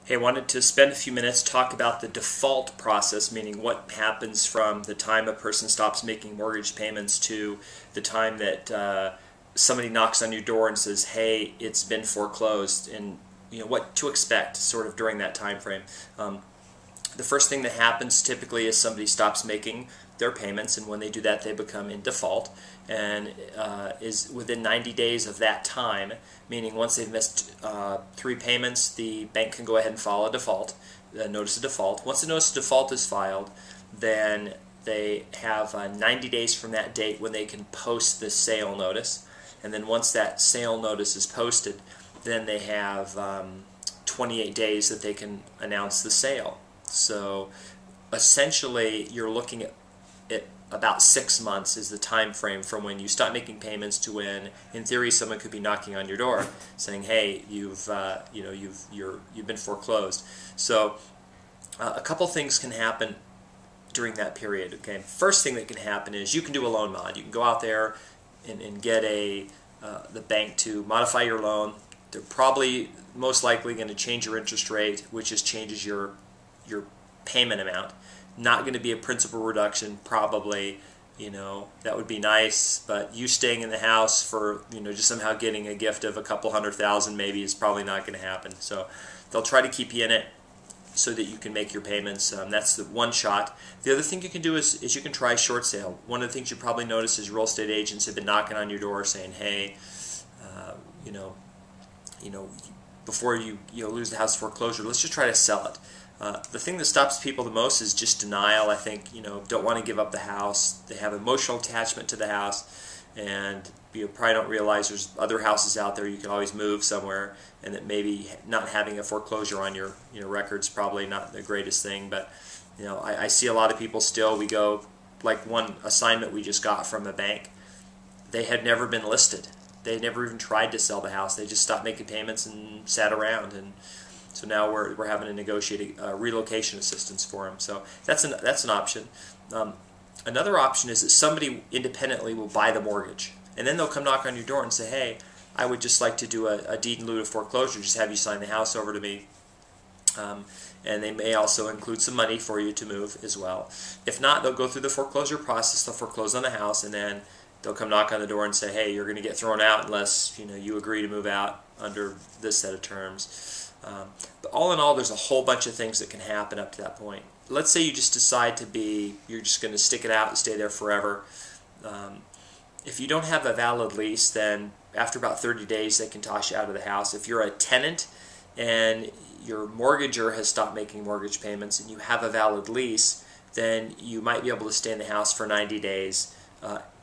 Hey, I wanted to spend a few minutes talk about the default process, meaning what happens from the time a person stops making mortgage payments to the time that somebody knocks on your door and says, "Hey, it's been foreclosed," and what to expect sort of during that time frame. The first thing that happens typically is somebody stops making their payments, and when they do that, they become in default, and is within 90 days of that time, meaning once they've missed 3 payments, the bank can go ahead and file a default, notice of default. Once the notice of default is filed, then they have 90 days from that date when they can post the sale notice, and then once that sale notice is posted, then they have 28 days that they can announce the sale. So essentially, you're looking at about 6 months is the time frame from when you stop making payments to when, in theory, someone could be knocking on your door saying, "Hey, you've been foreclosed." So a couple things can happen during that period. Okay, first thing that can happen is you can do a loan mod. You can go out there and get the bank to modify your loan. They're probably most likely going to change your interest rate, which just changes your payment amount. Not going to be a principal reduction, probably. That would be nice, but you staying in the house for just somehow getting a gift of a couple $100,000 maybe is probably not going to happen. So they'll try to keep you in it so that you can make your payments. That's the one shot. The other thing you can do is you can try short sale. One of the things you probably notice is real estate agents have been knocking on your door saying, "Hey, before you lose the house foreclosure, let's just try to sell it." The thing that stops people the most is just denial. I think don't want to give up the house. They have emotional attachment to the house, and probably don't realize there's other houses out there you can always move somewhere, and that maybe not having a foreclosure on your record's probably not the greatest thing. But I see a lot of people still. We go, like one assignment we just got from a bank. They had never been listed. They never even tried to sell the house. They just stopped making payments and sat around, and so now we're having to negotiate relocation assistance for them. So that's an option. Another option is that somebody independently will buy the mortgage, and then they'll come knock on your door and say, "Hey, I would just like to do a deed in lieu of foreclosure. Just have you sign the house over to me." And they may also include some money for you to move as well. If not, they'll go through the foreclosure process. They'll foreclose on the house, and then they'll come knock on the door and say, "Hey, you're going to get thrown out unless you agree to move out under this set of terms." But all in all, there's a whole bunch of things that can happen up to that point. Let's say you just decide you're just going to stick it out and stay there forever. If you don't have a valid lease, then after about 30 days, they can toss you out of the house. If you're a tenant and your mortgager has stopped making mortgage payments and you have a valid lease, then you might be able to stay in the house for 90 days.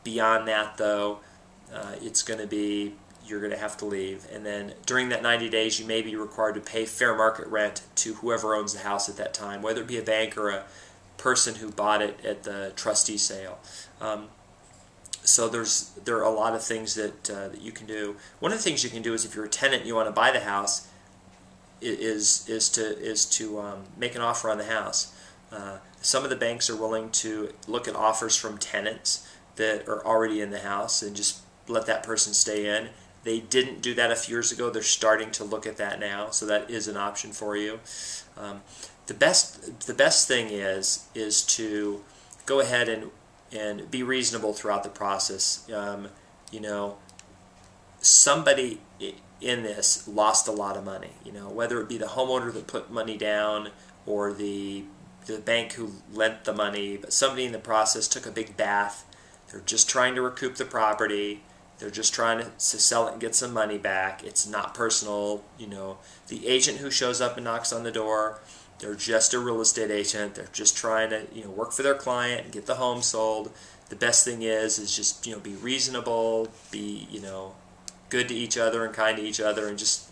Beyond that, though, you're going to have to leave. And then during that 90 days, you may be required to pay fair market rent to whoever owns the house at that time, whether it be a bank or a person who bought it at the trustee sale. So there are a lot of things that you can do. One of the things you can do is, if you're a tenant and you want to buy the house, is to make an offer on the house. Some of the banks are willing to look at offers from tenants that are already in the house and just let that person stay in. They didn't do that a few years ago. They're starting to look at that now, so that is an option for you. The best thing is to go ahead and be reasonable throughout the process. Somebody in this lost a lot of money. Whether it be the homeowner that put money down or the bank who lent the money, but somebody in the process took a big bath. They're just trying to recoup the property. They're just trying to sell it and get some money back. It's not personal. The agent who shows up and knocks on the door, they're just a real estate agent. They're just trying to work for their client and get the home sold. The best thing is just be reasonable, be good to each other and kind to each other, and just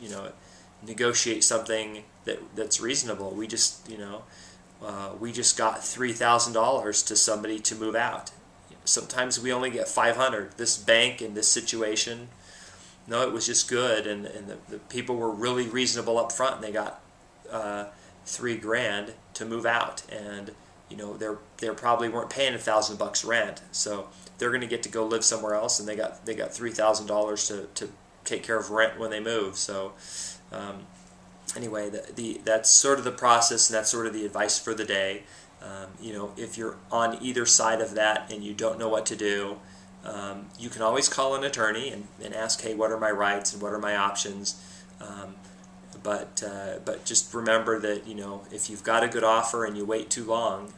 negotiate something that's reasonable. We just got $3,000 to somebody to move out. Sometimes we only get $500. This bank in this situation, no, it was just good, and the people were really reasonable up front, and they got $3,000 to move out, and they probably weren't paying $1,000 rent, so they're going to get to go live somewhere else, and they got $3,000 to take care of rent when they move. So anyway, that's sort of the process, and that's sort of the advice for the day. If you're on either side of that and you don't know what to do, you can always call an attorney and ask, hey, what are my rights and what are my options? But just remember that, if you've got a good offer and you wait too long,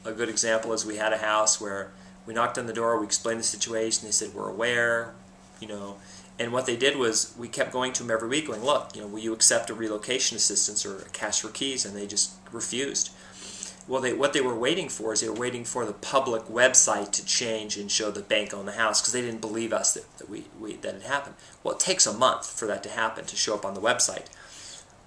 a good example is we had a house where we knocked on the door, we explained the situation, they said, we're aware, and what they did was we kept going to them every week going, look, will you accept a relocation assistance or a cash for keys? And they just refused. Well, what they were waiting for is they were waiting for the public website to change and show the bank owned the house, because they didn't believe us that it happened. Well, it takes a month for that to happen, to show up on the website.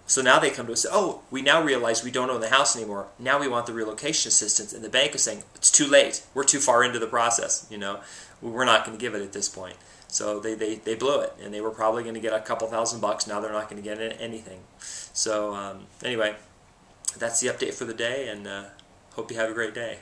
So now they come to us and say, oh, we now realize we don't own the house anymore. Now we want the relocation assistance. And the bank is saying, it's too late. We're too far into the process. We're not going to give it at this point. So they blew it, and they were probably going to get a couple $1,000. Now they're not going to get anything. So anyway, that's the update for the day, and hope you have a great day.